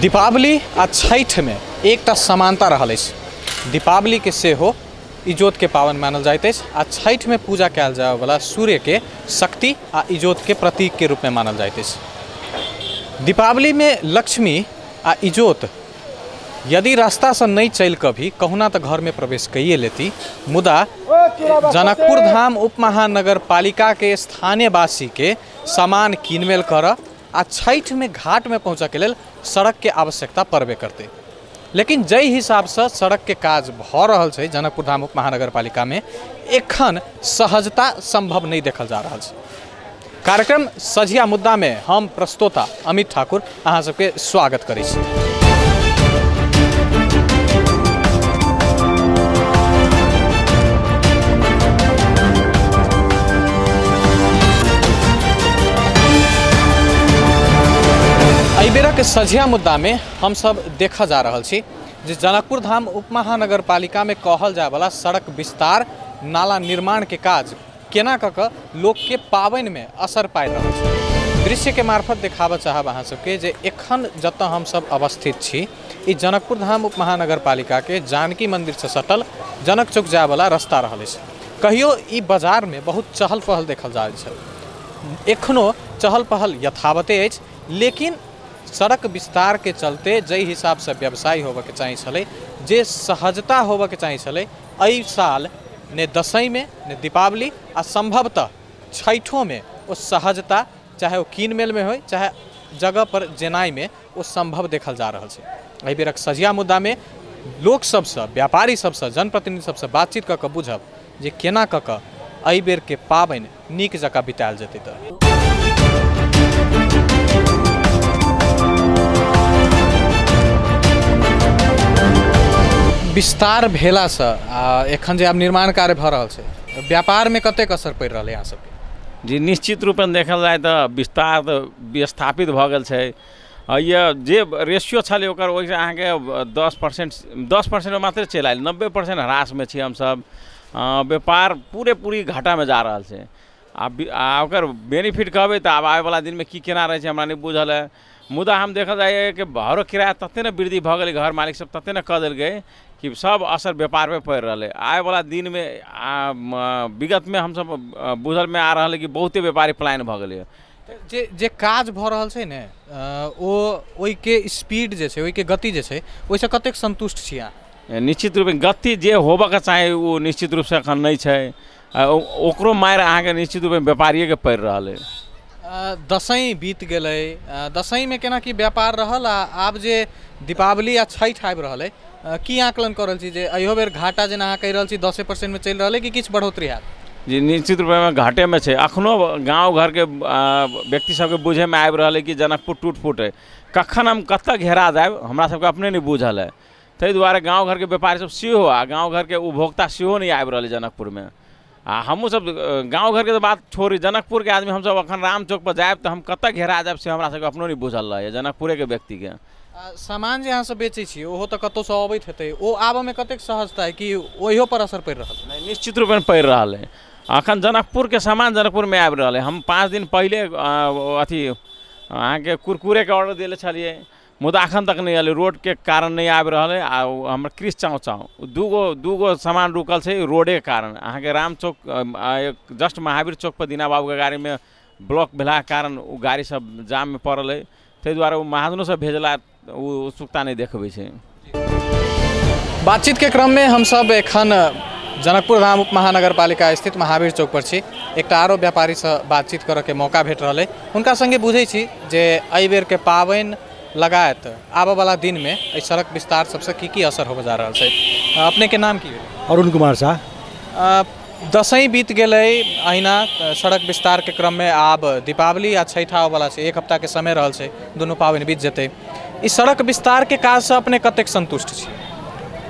दीपावली आ छठ में एकटा समानता रहल अछि। दीपावली के सेहो इजोत के पावन मानल जाइत अछि आ छठ में पूजा कयल जाय वाला सूर्य के शक्ति आ इजोत के प्रतीक के रूप में मानल जाइत अछि। दीपावली में लक्ष्मी आ इजोत यदि रास्ता से नहीं चल के भी कहुना तो घर में प्रवेश कइए लेती, मुदा जनकपुर धाम उप महानगर पालिका के स्थानीय वासी के सामान कीनमेल कर आ छठ में घाट में पहुँचे के लेल सड़क के आवश्यकता पड़बे करते। लेकिन जै हिसाब से सड़क के काज भ रहल छै जनकपुर धाम उप महानगर पालिका में एखन सहजता संभव नहीं देखल जा रहा है। कार्यक्रम सझिया मुद्दा में हम प्रस्तोता अमित ठाकुर अहाँ सबके स्वागत करै छी। बेरा के सझिया मुद्दा में हम सब देखा जा रहा छी जे जनकपुर धाम उप महानगर पालिका में कहल जाय वाला सड़क विस्तार नाला निर्माण के काज केना क लोक के पावन में असर पाइ रहल छै। दृश्य के मार्फत देखाबऽ चाहब अहाँ सबके जे एखन जतऽ हम सब अवस्थित छी ई जनकपुर धाम उप महानगर पालिका के जानकी मंदिर से सटल जनक चौक जाय वाला रास्ता रहल अछि। कहियो ई बाजार में बहुत चहल पहल देखल जाय छै, एखनो चहल पहल यथावते अछि, लेकिन सड़क विस्तार के चलते जै हिसाब से व्यवसाय होबे के चाहिए छलै, जे सहजता होबे के चाहिए छलै, एहि साल ने दशई में ने दीपावली आ संभवतः छठों में वो सहजता चाहे वो कीन मेल में हो चाहे जगह पर जेनाई में वो संभव देखल जा रहा है। एहि बेरक सझिया मुद्दा में लोक सबसे व्यापारी सबसे जनप्रतिनिधि सबसे बातचीत क के बुझब जे केना क के एहि बेर के पाबनि नीक जकाँ बितायल जेतै। तऽ विस्तार भेला से एखन जे आब निर्माण कार्य भ रहल छै, व्यापार में कतेक असर पड़ि रहल है अहाँ सबके? जी निश्चित रूप में देखल जाए तो विस्तार तो विस्थापित भ गेल छै। ये जे रेशियो छलै ओकर ओहिसँ अहाँके 10% मात्र चलि आयल, 90% ह्रास में छी हम सब। व्यापार पूरी घाटा में जा रहल छै। आ ओकर बेनिफिट कहबै तऽ आब आबैवला दिन में की केना रहै छै हमरा नहीं बुझल है। मुदा हम देखल जाए कि भाड़ो किराया तते न वृद्धि भ गेलै, घर मालिक सब तते न कह देल गए कि सब असर व्यापार में पड़ रहा है। आए वाला दिन में विगत में हम सब बुझल में आ रहा है कि बहुते व्यापारी पलायन भ गेलै। जे काज भ रहल छै ने ओहि के स्पीड जे छै, ओहि के गति जे छै, ओहिसँ कतेक संतुष्ट छी अहाँ? निश्चित रूप में गति जे होबऽ के चाही वो निश्चित रूप से अखन नहीं छै। ओकरो मार अहाँके निश्चित रूप में व्यापारिये के पड़ रहा है। दशई बीत गए, दशई में केना की व्यापार रहल, आब जे दीपावली आ छठ आबि रहल है, की आकलन कर रहल छी जे अहियो बेर घाटा जेना अहाँ कहि रहल छी 10% में चलि रहल है कि किछु बढ़ोतरी हैत? जी निश्चित रूप में घाटे में छै। अखनो गाँव घर के व्यक्ति सबके बुझे में आबि रहल है कि जनकपुर टूट फूट है, कखन हम कतऽ घेरा जायब हमरा सबके अपने नहीं बुझल है। ताहि दुआरे गाँव घर के व्यापारी सब सेहो आ गाँव घर के उपभोक्ता सेहो नहीं आबि रहल है जनकपुर में। हमहूँ सब गाँव घर के तो बात छोड़ी, जनकपुर के आदमी हम सब अखन राम चौक पर जायब तो हम कतऽ घेरा जायब से हमरा सबके अपनो नहीं बुझल रहे, जनकपुरे के व्यक्ति के। सामान जे अहाँ सब बेचै छी ओहो तऽ कतौ से अबैत हेतै, ओ आबऽ में कतेक सहजता है कि ओहियो पर असर पड़ि रहल? नहीं निश्चित रूप में पड़ि रहा है। अखन जनकपुर के सामान जनकपुर में आबि रहा है। हम 5 दिन पहले अथी अहाँके कुरकुरे के ऑर्डर दिले छलिए, मुदा अखन तक नहीं आयल, रोड के कारण नहीं आबि रहा है। आ हमर क्रिश चाँव दूगो सामान रुकल छै रोडे के कारण। अहाँके राम चौक जस्ट महावीर चौक पर दीना बाबू के गाड़ी में ब्लॉक भेला के कारण वो गाड़ी सब जाम में पड़ल है। ताहि दुआरे वो महाजनों से भेजला उत्सुकता नहीं देखबै छै। बातचीत के क्रम में हम सब एखन जनकपुर धाम उप महानगर पालिका स्थित महावीर चौक पर छी। एक आरो व्यापारी से बातचीत करे के मौका भेट रहा है, उनका संगे बुझे छी जे एहि बेर के पाबनि लगायत आबऽ वाला दिन में एहि सड़क विस्तार सबसे की असर होबे जा रहा है। अपने के नाम की है? अरुण कुमार शाह। दशई बीत गए, अहिना सड़क विस्तार के क्रम में आब दीपावली आ छठ आबऽ वाला छै, 1 हफ्ता के समय रहल छै, दोनों पाबनि बीत जेतै। इस सड़क विस्तार के काज से अपने कतेक संतुष्ट छी?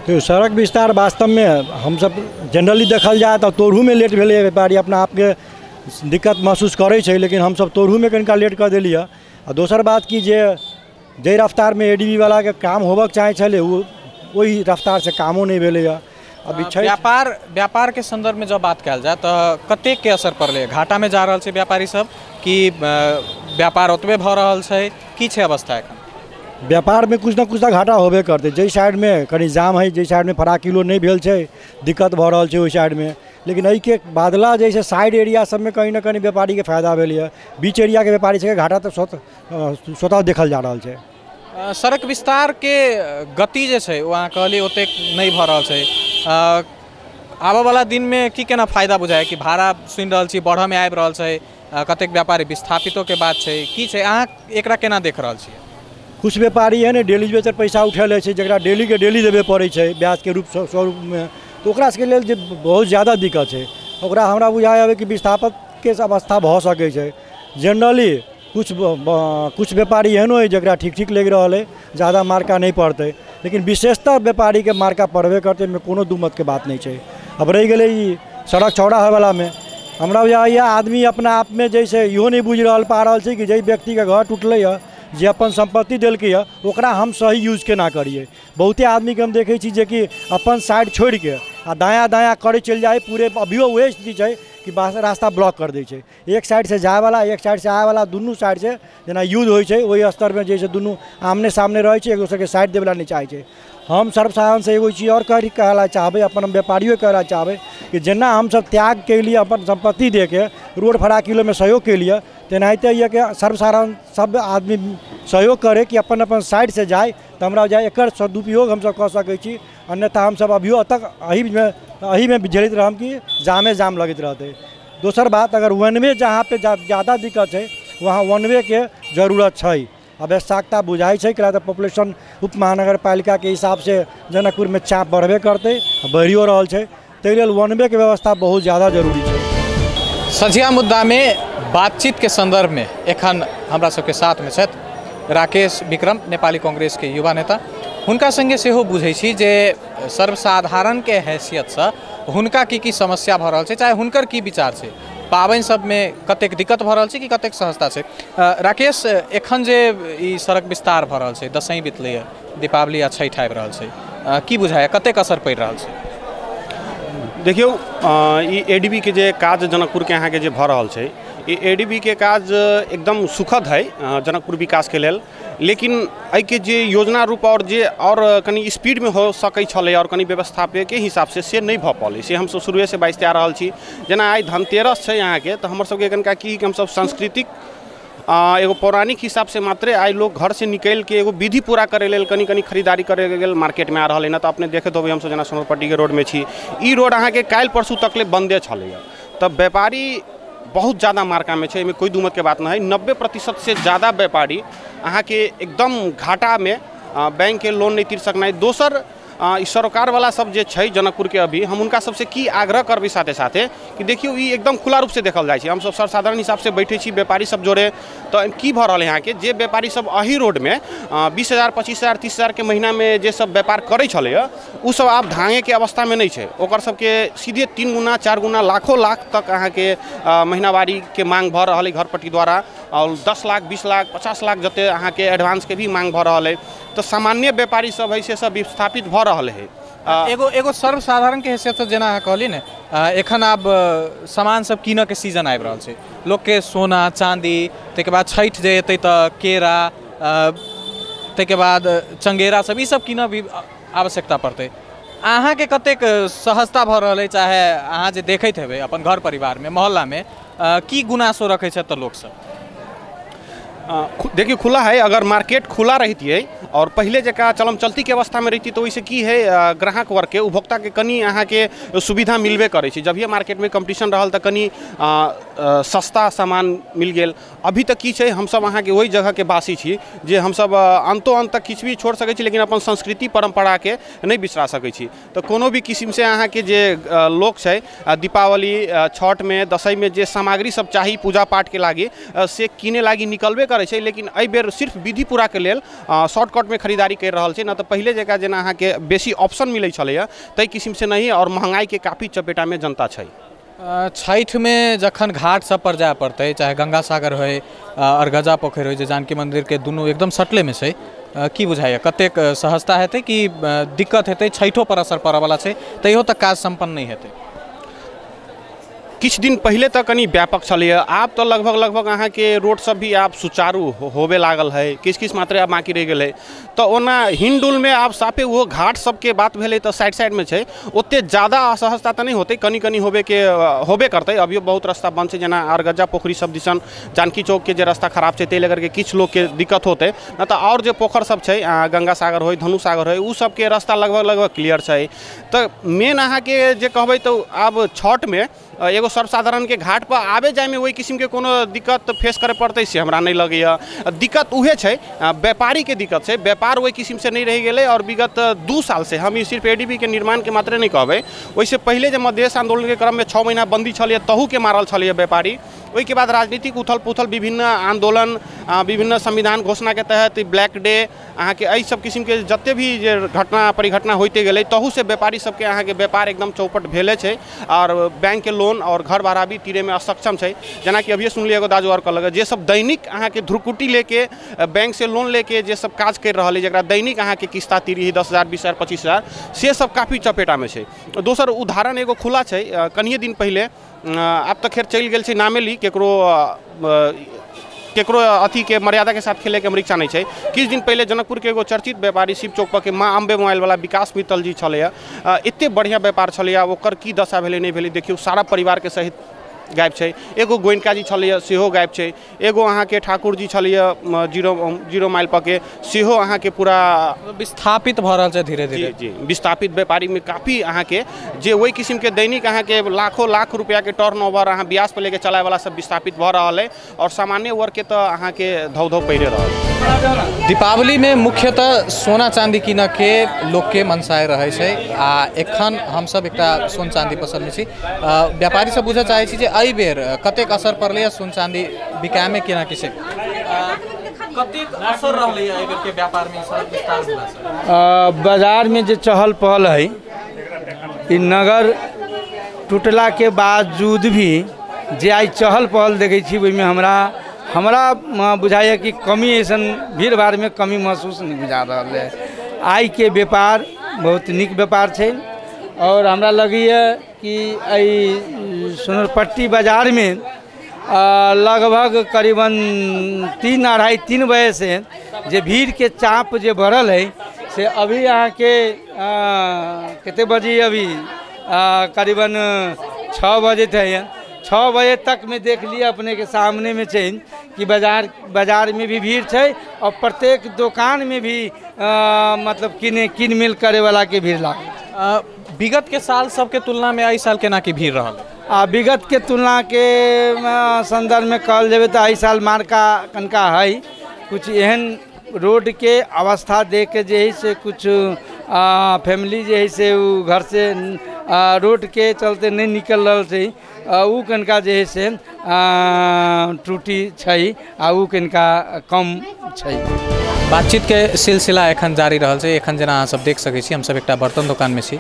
तो सड़क विस्तार वास्तव में हम सब जनरली देखल जाए तो तोड़ू में लेट भेलै, व्यापारी अपना आप के दिक्कत महसूस करे छै, लेकिन हम सब तोड़ू में कनिका लेट कर देलिए। आ दोसर बात कि जे रफ्तार में एडीबी वाला के काम होबऽ के चाही छलै वही रफ्तार से कामो नहीं भेलै। अभी व्यापार के संदर्भ में जब बात कयल जाए तो कतेक के असर पड़लै? घाटा में जा रहल छै व्यापारी सब कि व्यापार ओतबे भ रहल छै, की छै अवस्था एखन? व्यापार में कुछ ना कुछ घाटा होबे करते। जै साइड में कहीं जाम है, जै साइड में फरा किलो नहीं भेल छै, दिक्कत भ रहल छै ओहि साइड में। लेकिन एहि के बादला जैसे साइड एरिया सब में कहीं ना कहीं व्यापारी के फायदा भेल है। बीच एरिया के व्यापारी सबके घाटा तो स्वतः देखल जा रहा है। सड़क विस्तार के गति जे छै वहाँ कहली ओतेक नहीं भ रहल छै। आबऽ वाला दिन में की केना फायदा बुझाए कि भाड़ा सुनि रहल छी बढ़ऽ में आबि रहल छै, कतेक व्यापारी विस्थापितों के बात छै, की छै अहाँ एकरा केना देख रहल छियै? कुछ व्यापारी है ने डेली बेचर पैसा उठेले छै, जकरा डेली के डेली देवे पड़े छै ब्याज के रूप स्वरूप में, तो ओकरा सबके लेल जे बहुत ज़्यादा दिक्कत है। ओकरा हमरा बुझाए कि विस्थापन के अवस्था भ सकै छै। जनरली कुछ व्यापारी एहनो है जकरा ठीक ठीक लग रहा है, ज़्यादा मार्का नहीं पड़ते, लेकिन विशेषतर व्यापारी के मार्का पड़बे करते में कोनो दू मत के बात नहीं है। अब रह गए सड़क चौड़ा है वाला में हमरा बुझाइए आदमी अपना आप में जैसे इहो नहीं बुझ पा रहा है कि जै व्यक्ति के घर टूटल है, जे अपन संपत्ति दिल्क है, ओकरा हम सही यूज केना करिए। बहुते आदमी के हम देखे छी जे कि अपन साइड छोड़ के आ दायाँ दायाँ करे चल जाए, पूरे अभियो वह स्थिति है कि रास्ता ब्लॉक कर दै छै। एक साइड से जाए वाला एक साइड से आए वाला दुनू साइड से जेना यूज होइ छै वही स्तर में जैसे दुनू आमने सामने रहे छै, एक दूसरे के साइड देवला नहीं चाहे छै। हम सर्वसाधारण से एगो चीज़ और कहला चाहबे, अपन व्यापारियों कहला चाहबे कि जेना हम सब त्याग के लिए अपन संपत्ति दे के रोड फड़ा किलो में सहयोग के लिए, तेनाहिते ये कि सर्वसाधारण सब आदमी सहयोग करे कि अपन अपन साइड से जाए, तो हमरा जाए एकर सदुपयोग हम सब कह सकै छी। अन्यथा हम सब अभियो तक अही में झेलत रहम कि जाम लगत रहते। दोसर बात, अगर वन वे जहाँ पे ज़्यादा दिक्कत है वहाँ वन वे के जरूरत है, आवश्यकता बुझाई है। तो पॉपुलेशन उप महानगर पालिका के हिसाब से जनकपुर में चाप बढ़बे करते, बढ़ियो रहल छै, ताहि लेल वन वे के व्यवस्था बहुत ज़्यादा जरूरी है। सझिया मुद्दा में बातचीत के संदर्भ में एखन हमरा सबके साथ में छथि राकेश विक्रम, नेपाली कांग्रेस के युवा नेता। हुनका संगे सेहो बुझै छी जे सर्वसाधारण के हैसियत से हुनका की समस्या भ रहल छै, चाहे हुनकर की विचार छै, पाबनि सब में कतेक दिक्कत भ रहल छै कि कतेक सहजता छै। राकेश, एखन जे ई सड़क विस्तार भ रहल छै, दशईं बीतलै, दीपावली आ छठि आबि रहल छै, की बुझाय कतेक असर पड़ि रहल छै? देखियो ई एडीबी के जे काज जनकपुर के अहाँके जे भ रहल छै, ई एडीबी के काज एकदम सुखद है जनकपुर विकास के लेल। लेकिन एहि के जे योजना रूप और जे और कनी स्पीड में हो सकै छलै और कनी व्यवस्थापन के हिसाब से नहीं भ पौलै, से हम सब शुरुए से बाइजते आ रहल छी। जेना आइ धनतेरस छै यहाँ के, तो हमर सबके कनिका की हम सब सांस्कृतिक एगो पौराणिक हिसाब से मात्रे आइ लोग घर से निकल के एगो विधि पूरा करे लेल कनी खरीदारी करे गेल मार्केट में आ रहा है ना। तो अपने देखते होबे हम सब जेना सोनरपट्टी के रोड में छी, ई रोड अहाँ के काल्हि परसू तकले बंदे छलै। तब व्यापारी बहुत ज़्यादा मार्का में है, कोई दूमत के बात ना है। 90% से ज़्यादा व्यापारी अहाँ के एकदम घाटा में बैंक के लोन नहीं तीर सकना। दोसर सरकार वाला सब जे छै जनकपुर के, अभी हम उनका सबसे की आग्रह करबी साथे साथे कि देखियो ई एकदम खुला रूप से देखल जाए छै। हम सब सर्वसाधारण हिसाब से बैठे छी व्यापारी सब जोड़े, तो की भ रहल है यहाँ के जे व्यापारी सब अही रोड में 20,000 25,000 30,000 के महीना में जे सब व्यापार करे छले, उ सब आब धांगे के अवस्था में नहीं छै। ओकर सबके सीधे 3 गुना 4 गुना लाखों लाख तक अहाँ के महीनावारी के मांग भ रहल है घरपट्टी द्वारा, और 10 लाख 20 लाख 50 लाख जते अहाँ के एडवांस के भी मांग भ रहल है। तो सामान्य व्यापारी सब है से सब विस्थापित भ रहल है। एगो सर्वसाधारण के हैसियत से जेना कहली ने, एखन आब सामान सब कीनऽ के सीजन आबि रहल छै, लोग के सोना चांदी, ताहिके बाद छठि जे एतै तऽ केरा, ताहिके बाद चंगेरा सब, ई सब कीनऽ भी आवश्यकता पड़तै। अहाँ के कतेक सहजता भ रहल है, चाहे अहाँ जे देखैत हेबै अपन घर परिवार में मोहल्ला में की गुनासो रखै छथि तऽ लोक सब? देखिए खुला है, अगर मार्केट खुला रहती है और पहले जगह चलम चलती के अवस्था में रहती तो वैसे की है ग्राहक वर्ग के उपभोक्ता के कनी अहाँ के सुविधा मिलबे करे छै। जब ये मार्केट में कंपटीशन रहल तो कनी सस्ता सामान मिल गेल। अभी तक की छै हम सब अहाँ के वही जगह के वासी छी जे हम सब अंतो अंत तक किछु भी छोड़ सकै छी, लेकिन अपन संस्कृति परंपरा के नहीं बिसरा सकै छी। तो कोनो भी किस्म से अहाँ के जे लोग छै दीपावली छठ में दशई में जे सामग्री सब चाही पूजा पाठ के लागी से किने लागी निकलबे करे छै, लेकिन एहि बेर सिर्फ विधि पूरा के लेल शॉर्टकट में खरीदारी कर रहल छै। ना तो पहले जगह जेना अहाँ के बेसी ऑप्शन मिलै छलैया तै किस्म से नहीं, और महंगाई के काफी चपेटा में जनता छै। छठि में जखन घाट सब पर जाए पड़ते, चाहे गंगा सागर हो अरगजा पोखरि हो, जे जानकी मंदिर के दुनू एकदम सटले में छै, की बुझाइए कतेक सहजता हेतै कि दिक्कत हेतै? छठो पर असर पड़े वाला छै, तैयो तक काज संपन्न नहीं हेतै? किछ दिन पहले तक कनी व्यापक छलिए, आब तो लगभग अहाँ के रोड सब भी आब सुचारू होबे लागल है, किछ मात्रे आब बाकी रह गेल है। तो ओना हिंडुल में आब साफे वो घाट सबके बात भेले तो साइड में छै, ओते ज़्यादा असहजता तो नहीं होते, कनी होबे करते। अभियो बहुत रास्ता बंद है, जना आरगज्जा पोखरी सब दिसन जानकी चौक के जे रास्ता खराब है, तेल करके किछ लोग के दिक्कत होते न। तो और जो पोखर सब है, गंगा सागर हो, धनु सागर हो, उ सब के रास्ता लगभग क्लियर है। तो मेन अहाँ के जे कहबै तो आब छठ में एगो सर्वसाधारण के घाट पर आबे जाए में वही किस्म के कोनो दिक्कत फेस करे पड़ते से हमरा नहीं लगैया। दिक्कत उहे छै, व्यापारी के दिक्कत है, व्यापार वही किस्म से नहीं रह गए। और विगत 2 साल से हम सिर्फ एडीबी के निर्माण के मात्रे नहीं कहबै, वैसे पहले जब मधेश आंदोलन के क्रम में 6 महीना बंदी छलिए तहू के मारल छलिए व्यापारी। वही के बाद राजनीतिक उथल पुथल, विभिन्न आंदोलन, विभिन्न संविधान घोषणा के तहत ब्लैक डे अहाँ के एहि सब किस्म के जते भी जे घटना परिघटना होते गेलै, तहू से व्यापारी सबके अहाँ के व्यापार एकदम चौपट भेले छै। और बैंक के लोन और घर भाड़ा भी तीरे में असक्षम है। जना कि अभी सुनलिए एगो दाजू और कहलक, जे सब दैनिक अहाँ के ध्रुकुटी लेके बैंक से लोन लेके जे सब काज कर रहा है, जरा दैनिक अहाँ के किस्ता तीरी 10,000 20,000 25,000 से सब काफ़ी चपेटा में है। दोसर उदाहरण एगो खुला है, कनिए दिन पहले, अब तो खैर चल गए नामे ली, केकरो अथी के मर्यादा के साथ खेले के अमरीक्षा नहीं है। किछ दिन पहले जनकपुर के एगो चर्चित व्यापारी शिव चौक पर के माँ अम्बे मोबाइल वाला विकास मित्तल जी छे, एते बढ़िया व्यापार छे, ओकर की दशा भेले नहीं भेले देखियो, सारा परिवार के सहित गायब है। एगो गोयनका जी छे सेहो गायब है, एगो अहाँ के ठाकुर जी छे 0 माइल पर के सेहो अहाँ के पूरा विस्थापित भ रहल छै धीरे धीरे। जी विस्थापित व्यापारी में काफ़ी अहाँ के जे वही किस्म के दैनिक अहाँ के लाखों लाख रुपया के टर्नओवर अहाँ ब्याज पर लेके चलाए वाला सब विस्थापित भ रहा है। और सामान्य वर्ग के तो अहाँ के धौ पहिरे रहा। दीपावली में मुख्यतः सोना चांदी किन के लोग के मनसाय रहे छै, आ एखन हम सब एकटा सोन चांदी पसंद में छी। व्यापारी सब बुझे चाहे छी जे एहि बेर कतेक असर पड़लै सोन चांदी बिकाय में केना कि कतेक असर रहलै एहि बेर के व्यापार में सड़क विस्तार भेला से? बाजार में जो चहल पहल है, इ नगर टूटला के बावजूद भी जे आई चहल पहल देखे छी, ओहिमे हमरा बुझाइए कि कमी ऐसन भीड़ भाड़ में कमी महसूस नहीं बुझा रहा है। आई के व्यापार बहुत निक व्यापार है। और हमरा लगैए कि सोनरपट्टी बाजार में लगभग करीबन 3-3:30 बजे से जे भीड़ के चाप जे बढ़ल है, से अभी यहाँ के कितने बजे अभी करीबन 6 बजे थे। 6 बजे तक में देख लिया अपने के सामने में चाहिए कि बाजार में भी भीड़ है, और प्रत्येक दुकान में भी मतलब किन मिल करे वाला के भीड़ लागे। विगत के साल सबके तुलना में एहि साल केना की भीड़ रहल? विगत के तुलना के संदर्भ में कहल जाए तो एहि साल मार्का कनका है, कुछ एहन रोड के अवस्था देख के जे है से कुछ फैमिली जे है से उ घर से रोड के चलते नहीं निकल रहा है, उ कनका जे है से त्रुटि छै, आ उ कनका कम छै। बातचीत के सिलसिला एखन जारी रहल छै। एखन जेना अहाँ सब देख सकै छी, हम सब एकटा बर्तन दुकान में छी,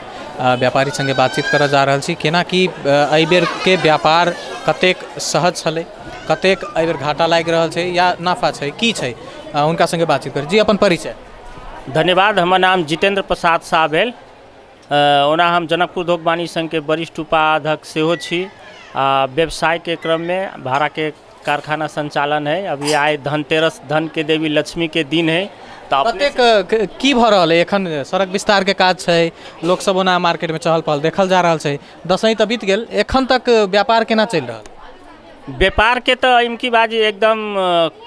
व्यापारी संगे बातचीत करऽ जा रहल छी केना कि एहि बेर के व्यापार कतेक सहज छलै, कतेक एहि बेर घाटा लागि रहल छै या नाफा छै, की छै, उनका संगे बातचीत करी। जी अपन परिचय? धन्यवाद। हमर नाम जितेंद्र प्रसाद शाह भेल। ओना हम जनकपुर उद्योग वाणिज्य संघ के वरिष्ठ उपाध्यक्ष सेहो छी। व्यवसाय के क्रम में भाड़ा के कारखाना संचालन है। अभी आए धनतेरस, धन के देवी लक्ष्मी के दिन है। तो कतेक की भ रहल है? एखन सड़क विस्तार के काज छै, लोग सब ओना मार्केट में चहल पहल देखल जा रहल छै। दशई तो बीत गेल, एखन तक व्यापार केना चल रहल? व्यापार के तो इनकी बाजी एकदम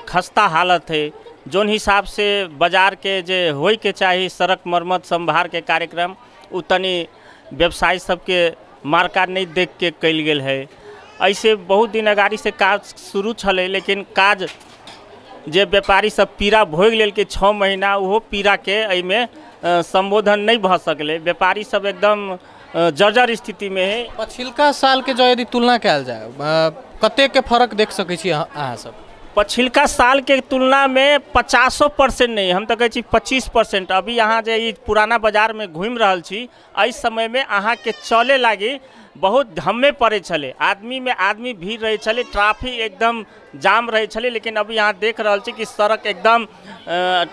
खस्ता हालत है। जोन हिसाब से बाजार के जे होय के चाहिए सड़क मरम्मत संभार के कार्यक्रम, उ तनी व्यवसायी सबके मार्का नहीं देख के कल गेल है। ऐसे बहुत दिन अगाड़ी से काज शुरू छले, लेकिन काज जे व्यापारी सब पीड़ा भोग लेल के 6 महीना, वो पीड़ा के एहिमे संबोधन नहीं भ सकले। व्यापारी सब एकदम जर्जर स्थिति में है। पछिलका साल के जो यदि तुलना कयल जाए, कतेक के फर्क देख सकै छी अहाँ सब? पछिलका साल के तुलना में 50% नहीं, हम तो कहे 25%। अभी यहाँ जे पुराना बाजार में घूम रहा छी, इस समय में अहाँ के चले लागी बहुत धम्मे पड़े छले, आदमी में आदमी भीड़ रहे छले, ट्रैफिक एकदम जाम रहे छले। लेकिन अभी यहाँ देख रहा छी कि सड़क एकदम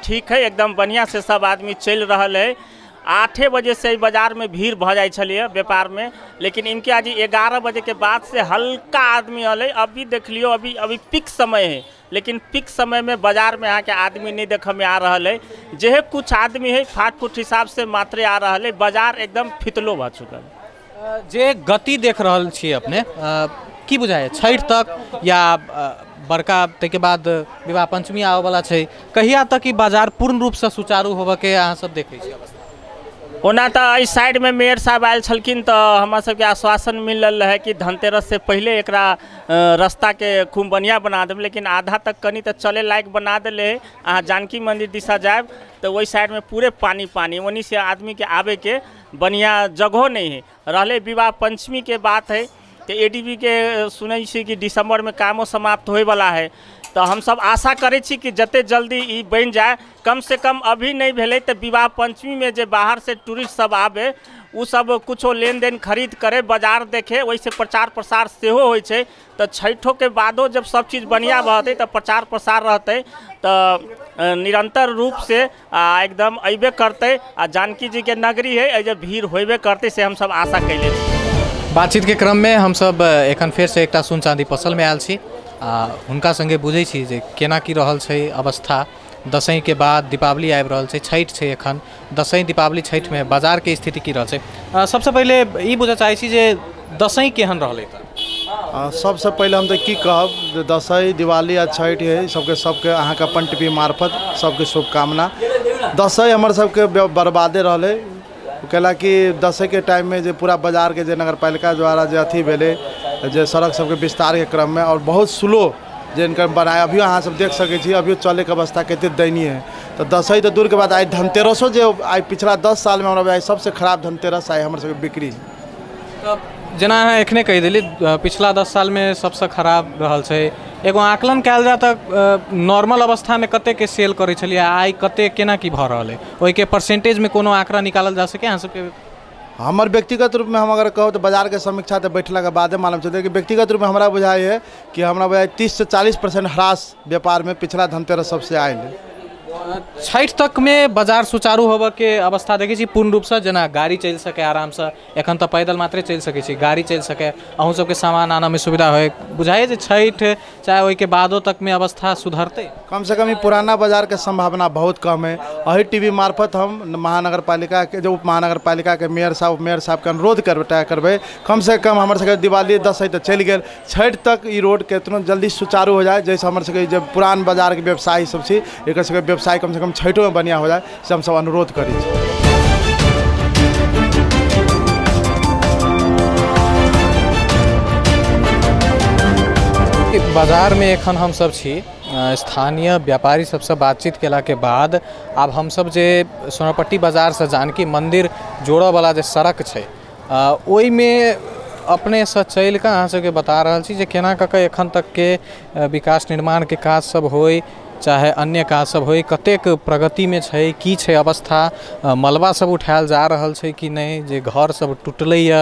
ठीक है, एकदम बढ़िया से सब आदमी चल रहा है। 8 बजे से बाजार में भीड़ भ जाए छलिए व्यापार में, लेकिन इनके आज 11 बजे के बाद से हल्का आदमी अल। अभी देख लियो, अभी पीक समय है, लेकिन पीक समय में बाजार में यहाँ के आदमी नहीं देखे में आ रहा है। जे कुछ आदमी है फाट फूट हिसाब से मात्रे आ रहा है, बाजार एकदम फितलो भ चुकल। जे गति देख रहल छी अपने की बुझाए छठ तक या बड़का तक बाद विवाह पंचमी आवे वाला है, कहिया तक ई बाजार पूर्ण रूप से सुचारू होबे के अहाँ सब देखे छी अवस्था? ओना तो इस साइड में मेयर साहब आयल छलखिन तो हमारा सबके आश्वासन मिलल है कि धनतेरस से पहले एकरा रास्ता के खूब बढ़िया बना देब, लेकिन आधा तक कनी तो चले लायक बना दिले है। अहाँ जानकी मंदिर दिशा जाए तो वही साइड में पूरे पानी पानी, वहीं से आदमी के आवे के बढ़िया जगह नहीं है। रहले विवाह पंचमी के बात है तो एडीबी के सुनै छी कि दिसंबर में कामो समाप्त होए वाला है, तो हम सब आशा करै छी कि जते जल्दी ई बन जाए। कम से कम अभी नहीं भेले तो विवाह पंचमी में जे बाहर से टूरिस्ट सब आवे उ सब कुछो लेन देन खरीद करे, बाजार देखे, वैसे प्रचार प्रसार सेहो होइ छै। तो छठों के बादो जब सब चीज़ बढ़िया रहते तो प्रचार प्रसार रहते तो निरंतर रूप से एकदम अबे करते। जानकी जी के नगरी है, अजे भीड़ होबे करते से हम सब आशा कैले छी। बातचीत के क्रम में हम सब एखन फेर से एकटा सुन चाँदी पसल में आयल छी, हुनका संगे बुझै छी जे केना की रहल छै अवस्था। दसैं के बाद दीपावली आबि रहल छै, छठ छै एखन, दसैं दीपावली छठ में बाजार के स्थिति की रहल छै। सबसे पहले ई बुझे चाहै छी जे दसैं केहन रहलै त? सबसे पहले हम तो की कहब, दसैं दिवाली आ छठ है सबके अहाँ के अपन टीवी मार्फत सबके शुभकामना। दसैं हमर सबके बर्बादे रहले, कैला कि दसैं के टाइम में जो पूरा बाजार के नगर पालिका द्वारा जो अथी भेले, जो सड़क सबके विस्तार के क्रम में और बहुत स्लो जिनकर बनाया, अभी अहाँ सब देख सके छी अभी चले के अवस्था कितने दयनीय है। तो दसैं तो दूर के बाद आई धनतेरसो जो आई पिछला 10 साल में हमरा सबसे खराब धनतेरस आई हमर सबके बिक्री। जेना अहाँ एखने कहि देली पिछला 10 साल में सबसे खराब रहल छै, एगो आकलन कयल जाए तक नॉर्मल अवस्था में कते के सेल करे छलिए, आई कते केना की भ रहल है, ओहि के परसेंटेज में कोनो आंकड़ा निकालल जा सके अहाँ सबके? हमर व्यक्तिगत रूप में हम अगर कहूँ तो बाजार के समीक्षा तो बैठला के बादे मालूम चलते कि व्यक्तिगत रूप में हमारा बुझाई है कि हमारा बुझाई 30 से 40% ह्रास व्यापार में पिछला धनतेरस सबसे आयल है। छठ तक में बाजार सुचारू होबे के अवस्था देखै छी पूर्ण रूप से, जेना गाड़ी चल सके आराम से, एखन तो पैदल मात्रे चल सके छी, गाड़ी चल सके, अहूँ सबके सामान आना में सुविधा होए, बुझाइए जे छठ चाहे ओहि के बादो तक में अवस्था सुधरते? कम से कम ये पुराना बाजार के संभावना बहुत कम है। अही टीवी मार्फत हम महानगर पालिका के जो उप महानगर पालिका के मेयर साहब के अनुरोध करबे कम से कम हमारे सबके दिवाली दसैं तो चल गए, छठ तक ये रोड केतनो जल्दी सुचारू हो जाए, जैसे हमारे सबके जब पुरान बाजार के व्यवसायी सब छी एक सबके व्यवसाय कम से कम छठों में बढ़िया हो जाए से हम सब अनुरोध करी। बाजार में एखन हम सब छी, स्थानीय व्यापारी सबसे बातचीत केला के बाद अब हम सब जे सोनापट्टी बाजार से जानकी मंदिर जोड़े वाला जे सड़क छै ओहि में अपने से चल के अहाँ सबके बता रहल छी जे केना कऽ के एखन तक के विकास निर्माण के काज सब होय चाहे अन्य काज सब होय, कतेक प्रगति में छै, की छै अवस्था, मलबा सब उठायल जा रहल छै कि नहीं, जे घर सब टूटलैया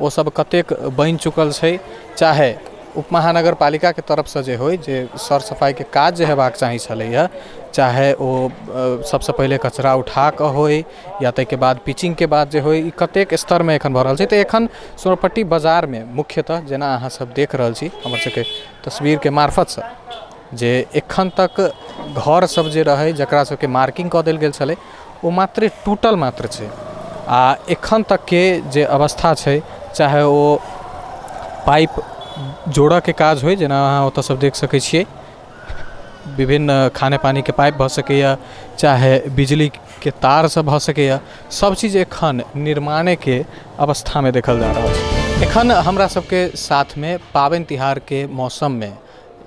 ओ सब कतेक बनि चुकल छै, चाहे उप महानगर पालिका के तरफ से जे होय जे सर सफाई के काज जे हेबाक चाही छलैया, चाहे ओ सबसे पहले कचरा उठा के होय या तै के बाद पिचिंग के बाद जे होय, ई कतेक स्तर में एखन भ रहल छै। तो एखन सोनपट्टी बाजार में मुख्यतः जेना अहाँ सब देख रहल छी हमर सबके तस्वीर के मार्फत से, जे एखन तक घर सब जे रहे जकरा सबके मार्किंग कऽ देल गेल छलै ओ मात्र टूटल मात्र छै, आ एखन तक के जे अवस्था छै, चाहे ओ पाइप जोड़ा के काज होय, जेना अहाँ ओतऽ सब देख सकै छियै विभिन्न खाने पानी के पाइप भ सकैया, चाहे बिजली के तार सब भ सकैया, सब चीज एखन निर्माणे के अवस्था में देखल जा रहल छै। एखन हमरा सबके साथ में पाबनि तिहार के मौसम में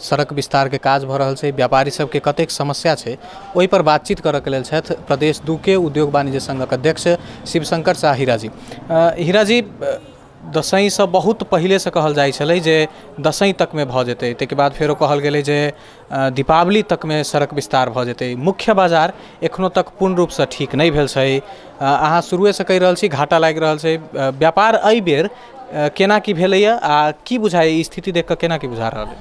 सड़क विस्तार के काज भ रहल छै, व्यापारी सबके कतेक समस्या छै ओहि पर बातचीत करऽ के लेल छथि प्रदेश 2 के उद्योग वाणिज्य संघक अध्यक्ष शिवशंकर शाह हीरा जी। हीरा जी, दसैं से बहुत पहले से कहल जाइ छलै जे दसैं तक में भ जेतै, ताहिके बाद फेरो कहल गेलै जे दीपावली तक में सड़क विस्तार भ जेतै, मुख्य बाजार एखनो तक पूर्ण रूप से ठीक नहीं भेल छै, अहाँ शुरुए से कहि रहल छी घाटा लागि रहल छै, व्यापार एहि बेर केना की भेलैया आ की बुझाइ स्थिति देख कऽ केना की बुझा रहल है?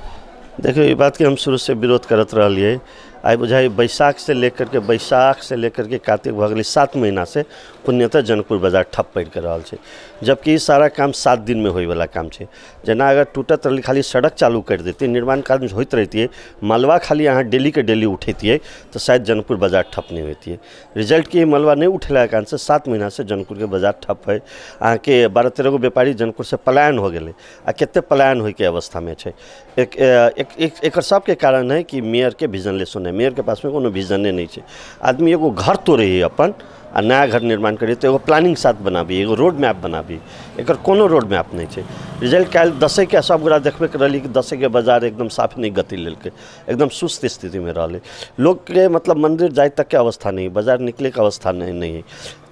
देखियो, ये बात के हम शुरू से विरोध करत रहिए, आई बुझाई बैसाख से लेकर के कार्तिक भऽ गेलै 7 महीना से पुण्यतः जनकपुर बाजार ठप पड़ि के रहल छै, जबकि ई सारा काम 7 दिन में होय वाला काम छै। जेना अगर टूटत रहलै खाली सड़क चालू कर देती, निर्माण कार्य होइत रहती, मलबा खाली अहाँ डेली के डेली उठेतिए तो शायद जनकपुर बाजार ठप नहीं होती। रिजल्ट की मलबा नहीं उठेला कारण से 7 महीना से जनकपुर के बाजार ठप है। अहाँ के 12-13 गो व्यापारी जनकपुर से पलायन हो गए, आ कते पलायन होय के अवस्था में छै। एक सब के कारण है कि मेयर के विजन ले सुने, मेयर के पास में कोनो विजने नहीं है। आदमी एगो घर तोड़े है अपन आ नया घर निर्माण करिए तो एगो प्लानिंग साथ बनाबी, एगो रोड मैप बनाबी, एकर कोनो रोड मैप नहीं है। रिजल्ट काल 10 के सब गोरा देखबे करली कि 10 के बाजार एकदम साफ नहीं गति लेलके, एकदम सुस्त स्थिति में रहले। लोग के मतलब मंदिर जाए तक के अवस्था नहीं, बाजार निकले के अवस्था नहीं है।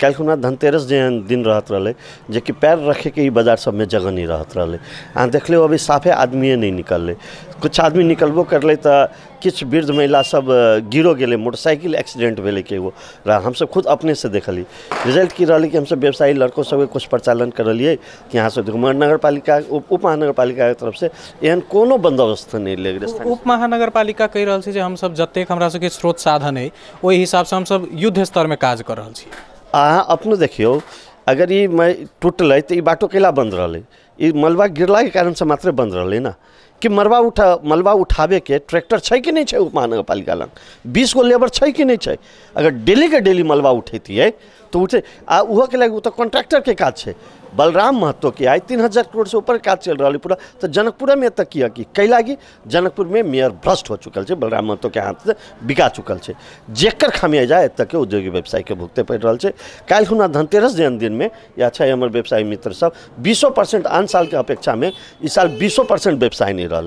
कल खुना धनतेरस जेहन दिन रहत रहे जे कि पैर रखे के ई बाजार सब में जगह नहीं रहत रहे। अहाँ देख लो अभी साफे आदमी नहीं निकलले, कुछ आदमी निकलबो करले तो किछ वृद्ध महिला सब गिरो गेले, मोटरसाइकिल एक्सीडेंट भेले के एगो हम सब खुद अपने से देखली। रिजल्ट की रही कि हम सब व्यवसायी लड़कों सब कुछ प्रचालन करलिए कि यहाँ से देखो नगर पालिका उप महानगर पालिका के तरफ से एहन कोनो बंदोबस्त नहीं ले गेल। उप महानगर पालिका कहि रहल छी जे हम सब जतेक हमरा सबके स्रोत साधन है ओहि हिसाब से हम सब युद्ध स्तर में काज कर रहल छी। अहाँ अपने देखियो अगर ये टूटल तो ये बाटो कैला बंद रहे, ये मलबा गिरला के कारण से मात्र बंद रहे ना कि मलबा उठावे के ट्रैक्टर छै कि नहीं छै उप महानगर पालिका लंग, 20 गो लेबर छै कि नहीं छै। अगर डेली के डेली मलबा उठेती तो उठे आ उहो के लगे तो कॉन्ट्रैक्टर के काज छै। बलराम महतो के आई 3000 करोड़ से ऊपर काज चल रहा है पूरा, तो जनकपुर में तक किया कि कै लागी जनकपुर में मेयर भ्रष्ट हो चुकल है, बलराम महतो के हाथ से बिका चुकल है। जेकर खामिया जाए तक के उद्योगी व्यवसायी के भुगते पड़ रहा है। कल खुना धनतेरस जन दिन में या अच्छा हमारे व्यवसायी मित्र सब 20% आन साल के अपेक्षा में इस साल 20% व्यवसाय नहीं रहा,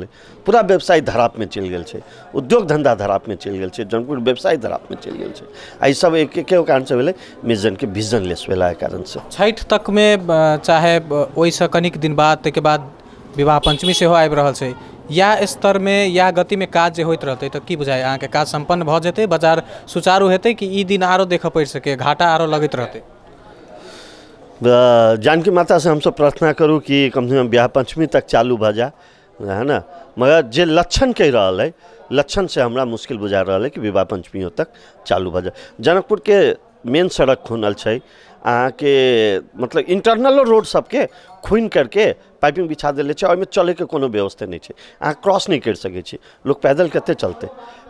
पूरा व्यवसाय धराप में चल गए, उद्योग धंधा धराप में चल गए, जनकपुर व्यवसाय धराप में चल गए। ये सब एक कारण से भेले मिजन के विजन लेस भेला कारण से। छठ तक में चाहे ओइसे कनिक दिन बाद तक बाद विवाह पंचमी से हो आबि रहल छै, या स्तर में या गति में काज जे होइत रहते तो की बुझाय अहाँ के काज संपन्न भ जेते, बाजार सुचारू हेते कि ई दिन आरो देख पड़ सके, घाटा आरो लगत रहते। जानकी माता से हम सब प्रार्थना करूँ कि कम से कम ब्याह पंचमी तक चालू भ जाए, है ना। मगर जे लक्षण कह रहा है, लक्षण से हमरा मुश्किल बुझा रहा है कि विवाह पंचमियों तक चालू भ जाए। जनकपुर के मेन सड़क खुनल है, अहाँ के मतलब इंटरनल रोड सबके खुन करके पाइपिंग बिछा दिले छै, ओहिमे चले के कोनो व्यवस्था नहीं है। अहाँ क्रॉस नहीं कर सके छी, लोग पैदल कते चलते,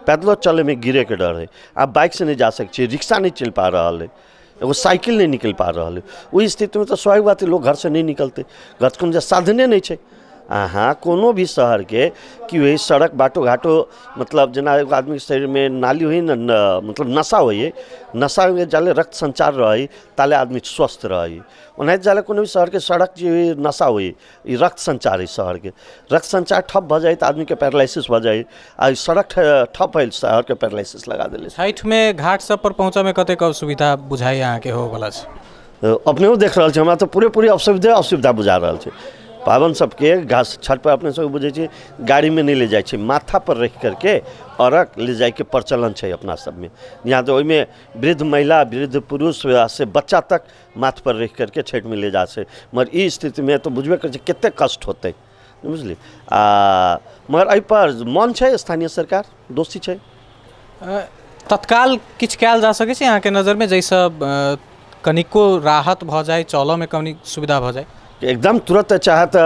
पैदलो चले में गिरे के डर है। आप बाइक से नहीं जा सकते, रिक्शा नहीं चल पा रहा है, एगो साइकिल नहीं निकल पा रहा है। वही स्थिति में तो स्वाभाविक बात है लोग घर से नहीं निकलते, घर से कोनो साधने नहीं है। अहाँ कोनो भी शहर के कि वही सड़क बाटो घाटो मतलब जना एगो आदमी के शरीर में नाली हुई न मतलब नशा हुई, नशा में जाले रक्त संचार रही ताले आदमी स्वस्थ रही। ओनाहित जाले कोनो भी शहर के सड़क जो नशा हुई रक्त संचार है, शहर के रक्त संचार ठप भ जाए तो आदमी के पैरालिसिस भ जाए, आ सड़क ठप है शहर के पैरालिसिस लगा दिले। छठ में घाट सब पर पहुँचा में कतेक सुविधा बुझाई अहाँ के हो वाला छै? अपने देख रहा हमरा तो पूरे असुविधा बुझा रहा है। पावन सबके घास छठ पर अपने सब बुझे छी गाड़ी में नहीं ले जाए छी, माथा पर रख करके अर्घ ले जाए के प्रचलन है अपना सब में। यहाँ तो वही में वृद्ध महिला वृद्ध पुरुष से बच्चा तक माथ पर रख करके छठ में ले जा से। मगर ई स्थिति में तो बुझबे कर कते कष्ट होते, बुझली। मगर एहि पर मन है स्थानीय सरकार दोषी है, तत्काल किछ कयल जा सकै छै अहाँ के नजर में, जैसे कनिको राहत भ जाए, चलो में कनी सुविधा भ जाए? एकदम तुरंत चाहे तो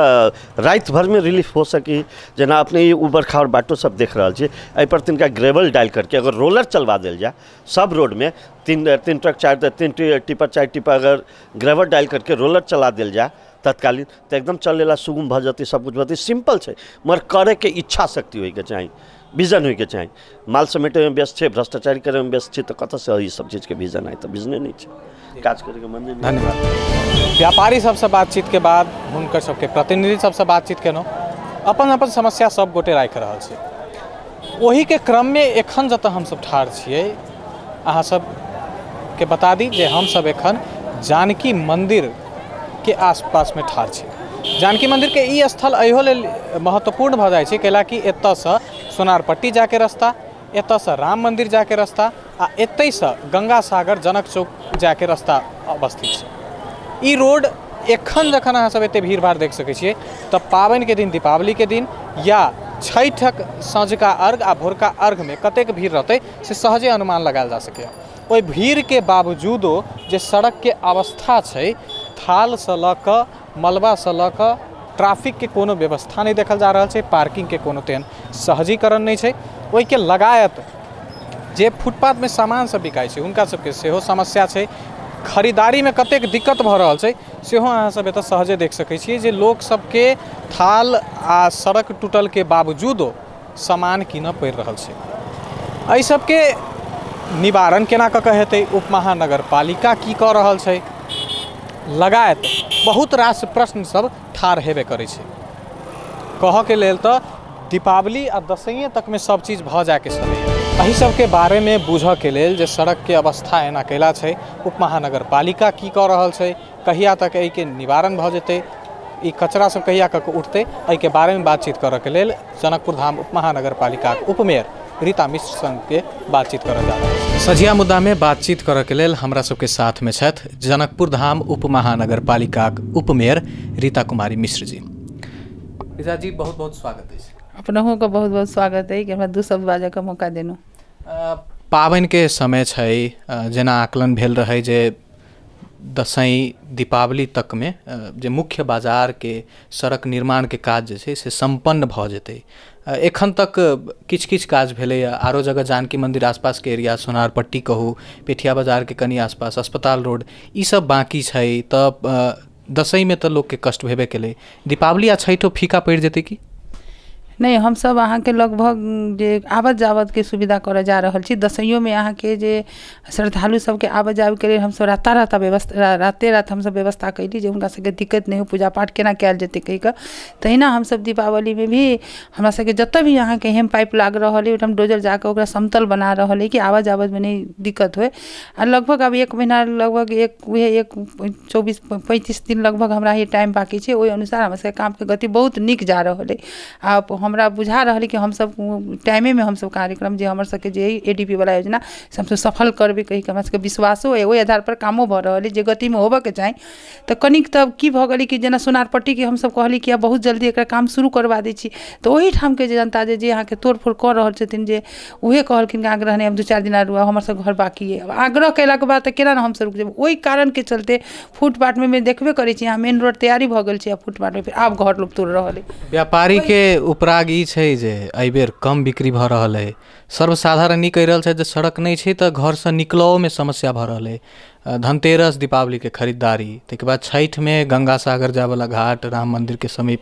रात भर में रिलीफ हो सकी। जना अपने ये उबर खाड़ बाटो सब देख रहा है, एहि पर तिनका ग्रेवल डाल करके अगर रोलर चलवा दिल जाए सब रोड में, तीन ट्रक 3 टिपर 4 टिपर अगर ग्रेवल डाल करके रोलर चला दिल जाए तत्कालीन तो एकदम चलेला सुगम भ जाती, सब कुछ भती। सिंपल है, मगर करे के इच्छा शक्ति होइके चाहिए, विजन होइके चाहिए। माल समेटे में व्यस्त है, भ्रष्टाचारी करे में व्यस्त है, तो कत से ये सब चीज़ के विजन आए तो विजने नहीं है, काज करे के मन नहीं। धन्यवाद। व्यापारी सबसे बातचीत के बाद हुनकर सबके प्रतिनिधि सबसे बातचीत केलहुँ, अपन अपन समस्या सब गोटे राखि रहल छै। ओही के क्रम में एखन जतऽ हम सब ठाढ़ छियै, अहाँ सब के बता दी जे हम सब एखन जानकी मंदिर के आसपास में ठाढ़ छी। जानकी मंदिर के ई स्थल अहियो लेल महत्वपूर्ण भ जाय छै, कैला कि एतऽ सँ सोनारपट्टी जाके रास्ता, एतऽ सँ राम मंदिर जाके रास्ता, आ एतै सँ गंगा सागर जनक चौक जाके रास्ता अवस्थित छै। ई रोड एखन जखन अहाँ सब एते भीड़ भाड़ देख सकै छियै, तऽ पाबनि के दिन, दीपावली के दिन या छठक साँझका अर्घ आ भोरका अर्घ में कतेक भीड़ रहते से सहजे अनुमान लगायल जा सके। ओहि भीड़ के बावजूदो जे सड़क के अवस्था है, थाल से ल क मलबा से ल क ट्रैफिक के कोनो व्यवस्था नहीं देखल जा रहा है, पार्किंग के कोनो तेहन सहजीकरण नहीं है। ओहि के लगायत जे फुटपाथ में सामान सब बिकाई है उनका सबके सेहो समस्या है। खरीदारी में कतेक दिक्कत भ रहल छै सेहो अहाँ सब एतऽ सहजे देख सकै छियै जे लोक सबके थाल आ सड़क टूटल के बावजूदो सामान कीनऽ पड़ि रहल छै। एहि सबके निवारण केना कऽ के हेतै, उप महानगर पालिका की कऽ रहल छै, लगायत बहुत रास प्रश्न सब ठाढ़ हेबे करै छै। कहऽ के लेल तऽ दीपावली आ दशैं तक में सब चीज भऽ जाए के समय एहि सबके बारे में बुझऽ के लेल जे सड़क के अवस्था एना कैला छै, उप महानगर पालिका की कऽ रहल छै, कहिया तक एहि के निवारण भऽ जेतै, ई कचरा सब कहिया कऽ उठतै, एहि के बारे में बातचीत करऽ के लेल जनकपुर धाम उप महानगर पालिका उप मेयर रीता मिश्र संग के बातचीत करऽ जा रहल छै। सझिया मुद्दा में बातचीत करऽ के लेल हमरा सबके साथ में छथि जनकपुर धाम उप महानगर पालिका उप मेयर रीता कुमारी मिश्र जी। रीता जी बहुत बहुत स्वागत है। अपनों का बहुत बहुत स्वागत है कि हमरा दू शब्द बाजऽ के मौका देनु। पाबनि के समय छै, जेना आकलन भेल रहे जे दशैं दीपावली तक में जे मुख्य बाजार के सड़क निर्माण के काज जे छै से संपन्न भऽ जेतै। एखन तक किछ किछ काज भेलै, आरो जगह जानकी मंदिर आसपास के एरिया, सोनारपट्टी कहू, पेठिया बाजार के कनी आसपास, अस्पताल रोड, ई सब बाकी छै। तऽ दशैं में तऽ लोग के कष्ट भेबे केलै, दीपावली आ छठो फीका पड़ि जेतै की? नहीं, हम सब अहाँ के लगभग जे आबत जावत के सुविधा करऽ जा रहल छी। दशैंयो में अहाँ के जे श्रद्धालु सबके आबत जावे के लेल हम सब राता व्यवस्था राते रात हम सब व्यवस्था कैली जे हुनका सबके दिक्कत नहीं हो, पूजा पाठ केना कैल जेतै कहि कऽ। तहिना हम सब दीपावली में भी हमरा सबके जतऽ भी अहाँ के हेम पाइप लाग रहल है ओहिठाम डोजर जाके ओकरा समतल बना रहल है कि आबत जावत में नहीं दिक्कत होय। आ लगभग अब 1 महीना लगभग एक 24-25 दिन लगभग हमरा ये टाइम बाकी छै। ओहि अनुसार हमरा सबके काम के गति बहुत नीक जा रहल है। आ हमरा बुझा रहा है कि हम सब टाइमे में हम सब कार्यक्रम जे हमर सबके जे एडीपी वाला योजना से हम सब सफल करबे कहि के हमरा सबके विश्वासो है। ओहि आधार पर कामो भऽ रहल है जे गति में होबऽ के चाही। तऽ कनिक तब की भऽ गेलै कि जेना सोनारपट्टी के हम सब कहली कि बहुत जल्दी एकरा काम शुरू करवा दै छी, तऽ ओहि ठाम के जे जनता जे अहाँ के तोड़फोड़ कऽ रहल छथिन जे उहे कहलखिन कि आग्रह नहीं, अब 2-4 दिन रुआ, हमर सब घर बाकी है। अब आग्रह कैला के बाद तऽ केना हम सब रुक जेबै। ओहि कारण के चलते फुटपाथ में देखबे करै छी यहाँ मेन रोड तैयारी भऽ गेल छै, फुटपाथ में फिर आब घर लोग तोड़ रहल है। व्यापारी के उपराग ई छै जे एहि बेर कम बिक्री भऽ रहल है। सर्वसाधारण ई कहि रहल छै जे सड़क नहीं छै तऽ घर से निकलओ में समस्या भऽ रहल है। धनतेरस दीपावली के खरीदारी, ताहिके बाद छठि में गंगा सागर जाय वाला घाट, राम मंदिर के समीप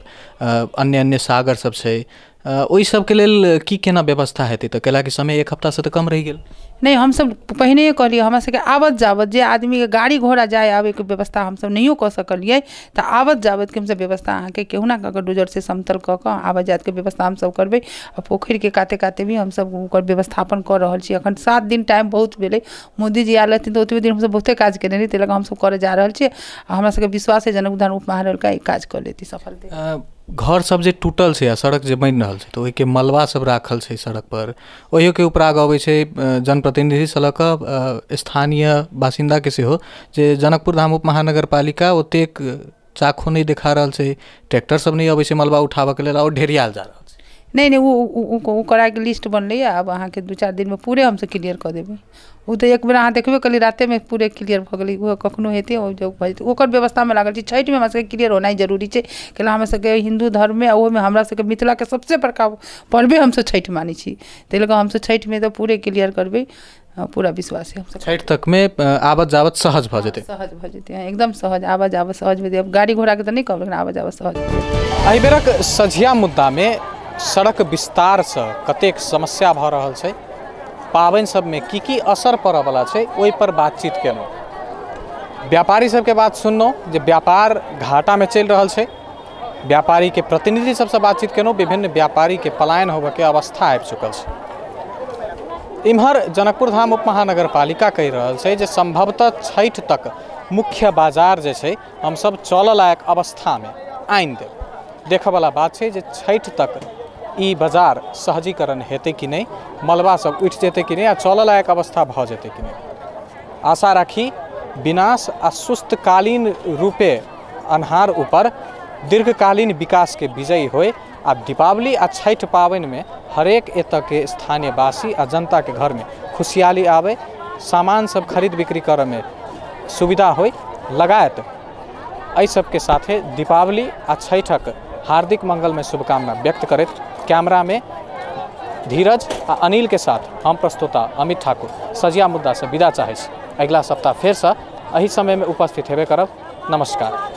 अन्य अन्य सागर सब छै, ओहि सब के लेल की केना व्यवस्था हेतै? तऽ कैला के समय 1 हफ्ता से तऽ कम रहि गेल। नहीं, हम सब पहिने कहलिए हमरा सबके आबत जावत जे आदमी के गाड़ी घोड़ा जाए आवे के व्यवस्था हम सब नहीं कऽ सकलिए, तऽ आबत जावत के हम सब व्यवस्था अहाँ के केहुना कऽ डोजर से समतल कऽ कऽ आबत जात के व्यवस्था हम सब करबै। आ पोखरि के काते काते भी हम सब ओकर व्यवस्थापन कऽ रहल छी। अखन 7 दिन टाइम बहुत भेलै, मोदी जी आयल रहथिन तऽ ओतबे दिन हम सब बहुते काज केने रही, ताहि लऽ कऽ हम सब करे जा रहल छी। आ हमरा सबके विश्वास है जनकपुर धाम उप महानगर का काज कर लेती सफल। घर सब जे टूटल छै, सड़क जे बनि रहल छै, तऽ ओहि के मलबा सब राखल छै सड़क पर, ओहियो के उपराग अबै छै जनप्रतिनिधि से लऽ कऽ स्थानीय बासिंदा के सेहो जे जनकपुर धाम उप महानगर पालिका ओतेक चाखो नहीं देखा रहल छै, ट्रैक्टर सब नहीं अबै छै मलबा उठाबऽ के लेल, और ढेरियाल जा रहल छै। नहीं, वो करा के लिस्ट बनलै, अब अहाँ के 2-4 दिन में पूरे हम सब क्लियर कऽ देबै। वो तो एक बेर अहाँ देखबे कली राते में पूरे क्लियर भऽ गेलै, वो कखनो हेतै जो भऽ जेतै ओकर व्यवस्था में लागल छी। छठि में हमरा सबके क्लियर होनाइ जरूरी छै, कैला हमरा सबके हिंदू धर्म में ओहिमे हमरा सबके मिथिला के सबसे बड़का पर्वे हम सब छठि मानै छी, ताहि लऽ कऽ हम सब छठि में तो पूरे क्लियर करबै, पूरा विश्वास है हम सब। छठि तक में आबत जावत सहज भऽ जेतै? सहज भऽ जेतै, एकदम सहज आबत जावत सहज भऽ जेतै। अब गाड़ी घोड़ा के तऽ नहीं कहब, लेकिन आबत जावत सहज। एहि बेरक सझिया मुद्दा में सड़क विस्तार से कतेक समस्या भऽ रहल छै, पाबनि सब में की असर पड़ऽ वाला छै, ओहि पर बातचीत केलहुँ। व्यापारी सबके बात सुनलहुँ जे व्यापार घाटा में चलि रहल छै। व्यापारी के प्रतिनिधि सबसे बातचीत केलहुँ, विभिन्न व्यापारी के पलायन होबऽ के अवस्था आबि चुकल छै। इम्हर जनकपुर धाम उप महानगर पालिका कहि रहल छै जे संभवतः छठि तक मुख्य बाजार जे छै हम सब चलऽ लायक अवस्था में आनि देब। देखऽ वाला बात छै जे छठि तक ई बाजार सहजीकरण हेतै कि नहीं, मलबा सब उठि जेतै कि नहीं, आ चलऽ लायक अवस्था भऽ जेतै कि नहीं। आशा राखी विनाश आ सुस्तकालीन रूपे अन्हार ऊपर दीर्घकालीन विकास के विजयी होय आ दीपावली आ छठ पाबनि में हरेक एतऽ के स्थानीय वासी आ जनता के घर में खुशहाली आवे, सामान सब खरीद बिक्री करे में सुविधा होय लगायत एहि सबके साथे दीपावली आ छठक हार्दिक मंगल में शुभकामना व्यक्त करैत कैमरा में धीरज आ अनिल के साथ हम प्रस्तोता अमित ठाकुर सजिया मुद्दा से विदा चाहै छी। अगला सप्ताह फेर से एही समय में उपस्थित हेबे करब। नमस्कार।